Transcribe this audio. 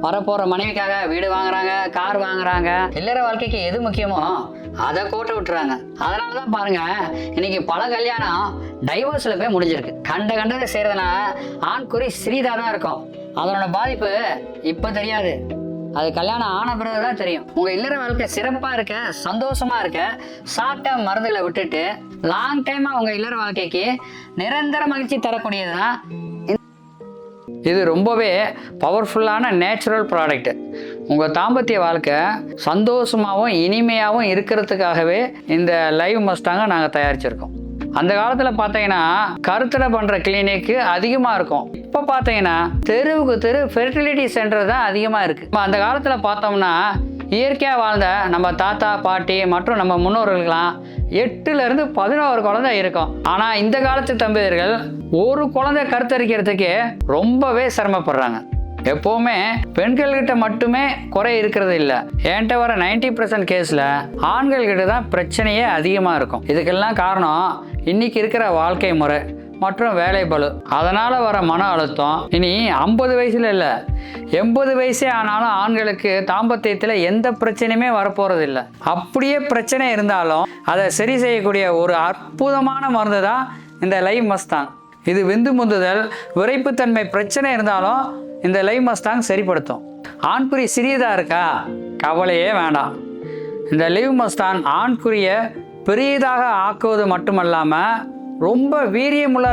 வரப்போற மனைவிக்காக வீடு வாங்குறாங்க, கார் வாங்குறாங்க. இல்லற வாழ்க்கைக்கு எது முக்கியமோ அதை கோட்டை விட்டுறாங்க. அதனாலதான் பாருங்க, இன்னைக்கு பல கல்யாணம் டைவோர்ஸ்ல போய் முடிஞ்சிருக்கு. கண்டதை செய்யறதுனால ஆண்குறி சிறிதா தான் இருக்கும். அதனோட பாதிப்பு இப்ப தெரியாது, அது கல்யாணம் ஆன பிறகுதான் தெரியும். உங்க இல்லற வாழ்க்கை சிறப்பா இருக்க, சந்தோஷமா இருக்க, சாப்பிட்ட மருந்துகளை விட்டுட்டு லாங் டைமா உங்க இல்லற வாழ்க்கைக்கு நிரந்தர மகிழ்ச்சி தரக்கூடியதுதான் இது. ரொம்பவே பவர்ஃபுல்லான நேச்சுரல் ப்ராடக்ட். உங்கள் தாம்பத்திய வாழ்க்கை சந்தோஷமாகவும் இனிமையாகவும் இருக்கிறதுக்காகவே இந்த லைவ் மஸ்டாங்க நாங்கள் தயாரிச்சிருக்கோம். அந்த காலத்தில் பார்த்தீங்கன்னா கருத்தடை பண்ணுற கிளினிக்கு அதிகமாக இருக்கும். இப்போ பார்த்தீங்கன்னா தெருவுக்கு தெரு ஃபெர்டிலிட்டி சென்டர் தான் அதிகமாக இருக்குது. இப்போ அந்த காலத்தில் பார்த்தோம்னா இயற்கையாக வாழ்ந்த நம்ம தாத்தா பாட்டி மற்றும் நம்ம முன்னோர்களுக்கெல்லாம் 8லேருந்து 11 குழந்தை இருக்கும். ஆனால் இந்த காலத்து தம்பதியர்கள் ஒரு குழந்தை கருத்தரிக்கிறதுக்கு ரொம்பவே சிரமப்படுறாங்க. எப்போவுமே பெண்கள்கிட்ட மட்டுமே குறை இருக்கிறது இல்லை. என்கிட்ட வர 90% கேஸில் ஆண்கள்கிட்ட தான் பிரச்சனையே அதிகமாக இருக்கும். இதுக்கெல்லாம் காரணம் இன்னைக்கு இருக்கிற வாழ்க்கை முறை மற்றும் வேலை பளு. அதனால் வர மன அழுத்தம். இனி 50 வயசுல இல்லை, 80 வயசே ஆனாலும் ஆண்களுக்கு தாம்பத்தியத்தில் எந்த பிரச்சனையுமே வரப்போறது இல்லை. அப்படியே பிரச்சனை இருந்தாலும் அதை சரி செய்யக்கூடிய ஒரு அற்புதமான மருந்து தான் இந்த லைவ் மஸ்தாங். இது விந்து முந்துதல், விரைப்புத்தன்மை பிரச்சனை இருந்தாலும் இந்த லைவ் மஸ்தாங் சரிப்படுத்தும். ஆண்குறி சிறியதாக இருக்கா, கவலையே வேண்டாம். இந்த லைவ் மஸ்தான் ஆண்குறியை பெரியதாக ஆக்குவது மட்டுமல்லாமல் ரொம்ப வீரியமுள்ளதாக